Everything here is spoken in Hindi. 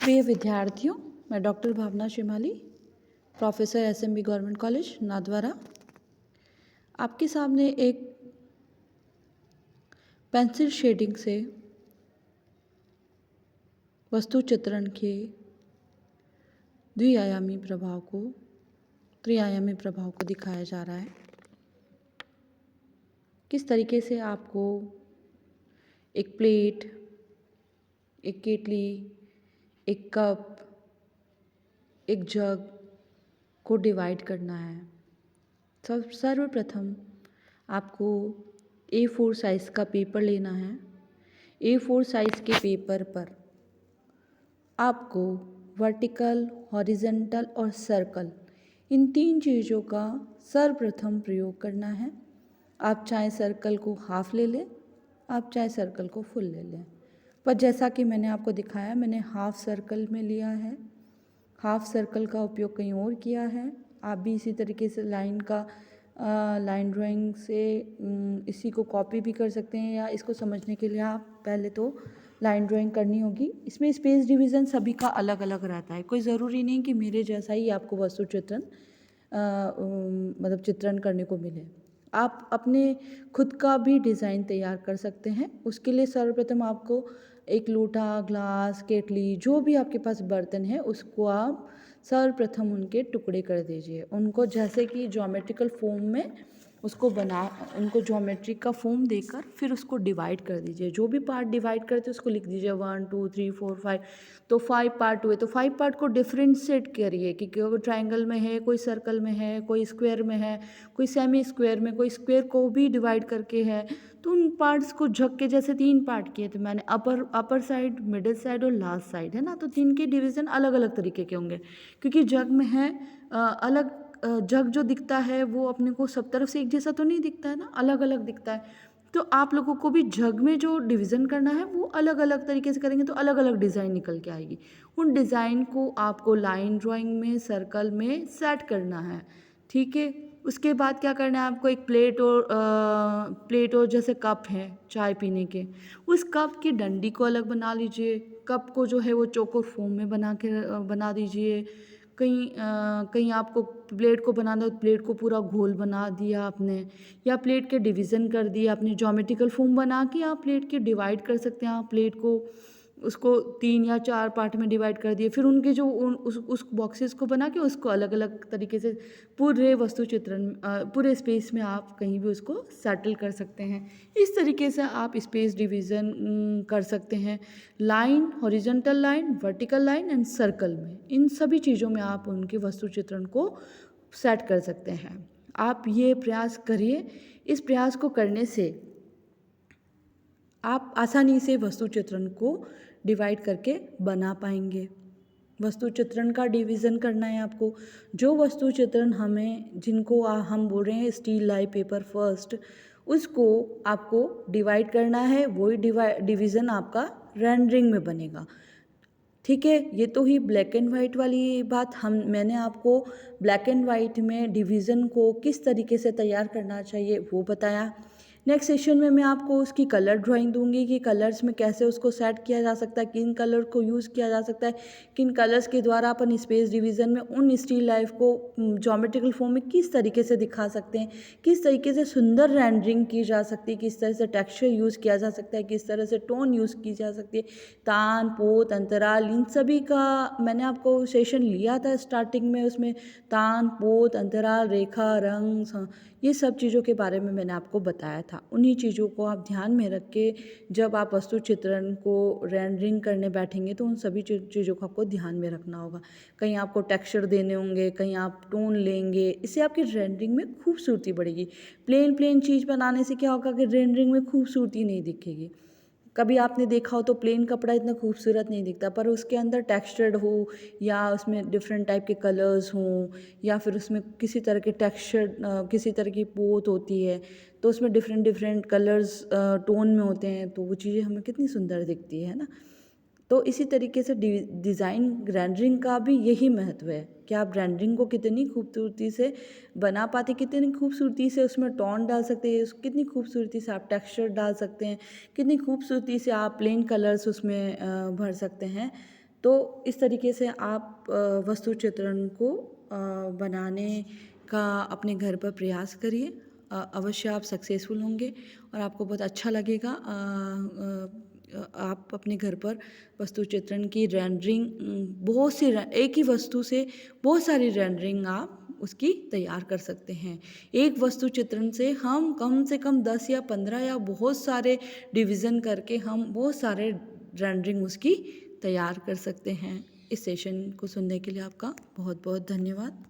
प्रिय विद्यार्थियों, मैं doctor Bhavna Shimali, professor SMB government college Nathdwara आपके सामने एक पेंसिल शेडिंग से वस्तु चित्रण के त्रिआयामी प्रभाव को दिखाया जा रहा है। किस तरीके से आपको एक प्लेट, एक केतली, एक कप, एक जग को डिवाइड करना है। सर्वप्रथम आपको A4 साइज़ का पेपर लेना है। A4 साइज़ के पेपर पर आपको वर्टिकल, हॉरिजॉन्टल और सर्कल इन 3 चीज़ों का सर्वप्रथम प्रयोग करना है। आप चाहे सर्कल को हाफ ले लें, आप चाहे सर्कल को फुल ले लें, पर जैसा कि मैंने आपको दिखाया, मैंने हाफ सर्कल में लिया है। हाफ सर्कल का उपयोग कहीं और किया है। आप भी इसी तरीके से लाइन ड्राइंग से इसी को कॉपी भी कर सकते हैं, या इसको समझने के लिए आप पहले तो लाइन ड्राइंग करनी होगी। इसमें स्पेस डिवीज़न सभी का अलग अलग रहता है। कोई ज़रूरी नहीं कि मेरे जैसा ही आपको वस्तु चित्रण चित्रण करने को मिले। आप अपने खुद का भी डिज़ाइन तैयार कर सकते हैं। उसके लिए सर्वप्रथम आपको एक लोटा, ग्लास, केतली, जो भी आपके पास बर्तन है, उसको आप सर्वप्रथम उनके टुकड़े कर दीजिए। उनको जैसे कि ज्योमेट्रिकल फॉर्म में उनको ज्योमेट्री का फॉर्म देकर फिर उसको डिवाइड कर दीजिए। जो भी पार्ट डिवाइड करते हैं उसको लिख दीजिए 1 2 3 4 5। तो 5 पार्ट हुए, तो 5 पार्ट को डिफरेंशिएट करिए कि कोई ट्रायंगल में है, कोई सर्कल में है, कोई स्क्वायर में है, कोई सेमी स्क्वायर में, कोई स्क्वायर को भी डिवाइड करके है। तो उन पार्ट्स को जग के जैसे 3 पार्ट किए थे मैंने, अपर साइड, मिडिल साइड और लास्ट साइड, है ना। तो 3 के डिवीज़न अलग अलग तरीके के होंगे, क्योंकि जग में है जग जो दिखता है वो अपने को सब तरफ से एक जैसा तो नहीं दिखता है ना, अलग अलग दिखता है। तो आप लोगों को भी जग में जो डिवीज़न करना है वो अलग अलग तरीके से करेंगे तो अलग अलग डिज़ाइन निकल के आएगी। उन डिज़ाइन को आपको लाइन ड्राइंग में, सर्कल में सेट करना है, ठीक है। उसके बाद क्या करना है आपको, एक प्लेट और जैसे कप है चाय पीने के, उस कप की डंडी को अलग बना लीजिए। कप को जो है वो चौकोर फॉर्म में बना दीजिए। कहीं आपको प्लेट को बनाना हो, प्लेट को पूरा गोल बना दिया आपने, या प्लेट के डिवीज़न कर दिया आपने। ज्योमेट्रिकल फॉर्म बना के आप प्लेट के डिवाइड कर सकते हैं। आप प्लेट को उसको 3 या 4 पार्ट में डिवाइड कर दिए, फिर उनके जो उस बॉक्सेस को बना के उसको अलग अलग तरीके से पूरे वस्तु चित्रण पूरे स्पेस में आप कहीं भी उसको सेटल कर सकते हैं। इस तरीके से आप स्पेस डिवीज़न कर सकते हैं। Line, horizontal line, vertical line and circle में, इन सभी चीज़ों में आप उनके वस्तु चित्रण को सेट कर सकते हैं। आप ये प्रयास करिए। इस प्रयास को करने से आप आसानी से वस्तु चित्रण को डिवाइड करके बना पाएंगे। वस्तु चित्रण का डिवीज़न करना है आपको। जो वस्तु चित्रण जिनको हम बोल रहे हैं स्टील लाइफ पेपर फर्स्ट, उसको आपको डिवाइड करना है। वही डिवीज़न आपका रेंडरिंग में बनेगा, ठीक है। ये तो ही ब्लैक एंड वाइट वाली बात। मैंने आपको ब्लैक एंड वाइट में डिवीज़न को किस तरीके से तैयार करना चाहिए वो बताया। नेक्स्ट सेशन में मैं आपको उसकी कलर ड्राइंग दूंगी कि कलर्स में कैसे उसको सेट किया जा सकता है, किन कलर को यूज़ किया जा सकता है, किन कलर्स के द्वारा अपन स्पेस डिवीज़न में उन स्टील लाइफ को ज्योमेट्रिकल फॉर्म में किस तरीके से दिखा सकते हैं, किस तरीके से सुंदर रेंडरिंग की जा सकती है, किस तरह से टेक्सचर यूज़ किया जा सकता है, किस तरह से टोन यूज़ की जा सकती है, तान, पोत, अंतराल, इन सभी का मैंने आपको सेशन लिया था स्टार्टिंग में। उसमें तान, पोत, अंतराल, रेखा, रंग, ये सब चीज़ों के बारे में मैंने आपको बताया था। उन्हीं चीज़ों को आप ध्यान में रख के जब आप वस्तु चित्रण को रेंडरिंग करने बैठेंगे तो उन सभी चीज़ों को आपको ध्यान में रखना होगा। कहीं आपको टेक्सचर देने होंगे, कहीं आप टोन लेंगे, इससे आपकी रेंडरिंग में खूबसूरती बढ़ेगी। प्लेन चीज़ बनाने से क्या होगा कि रेंडरिंग में खूबसूरती नहीं दिखेगी। कभी आपने देखा हो तो प्लेन कपड़ा इतना खूबसूरत नहीं दिखता, पर उसके अंदर टेक्सचर्ड हो, या उसमें डिफरेंट टाइप के कलर्स हों, या फिर उसमें किसी तरह के किसी तरह की पोत होती है, तो उसमें डिफरेंट कलर्स टोन में होते हैं, तो वो चीज़ें हमें कितनी सुंदर दिखती है ना। तो इसी तरीके से डिज़ाइन रेंडरिंग का भी यही महत्व है कि आप रेंडरिंग को कितनी खूबसूरती से बना पाते, कितनी खूबसूरती से उसमें टोन डाल सकते हैं, कितनी खूबसूरती से आप टेक्सचर डाल सकते हैं, कितनी खूबसूरती से आप प्लेन कलर्स उसमें भर सकते हैं। तो इस तरीके से आप वस्तु चित्रण को बनाने का अपने घर पर प्रयास करिए। अवश्य आप सक्सेसफुल होंगे और आपको बहुत अच्छा लगेगा। आप अपने घर पर वस्तु चित्रण की रेंडरिंग बहुत सी एक ही वस्तु से बहुत सारी रेंडरिंग आप उसकी तैयार कर सकते हैं। एक वस्तु चित्रण से हम कम से कम 10 या 15 या बहुत सारे डिवीज़न करके हम बहुत सारे रेंडरिंग उसकी तैयार कर सकते हैं। इस सेशन को सुनने के लिए आपका बहुत बहुत धन्यवाद।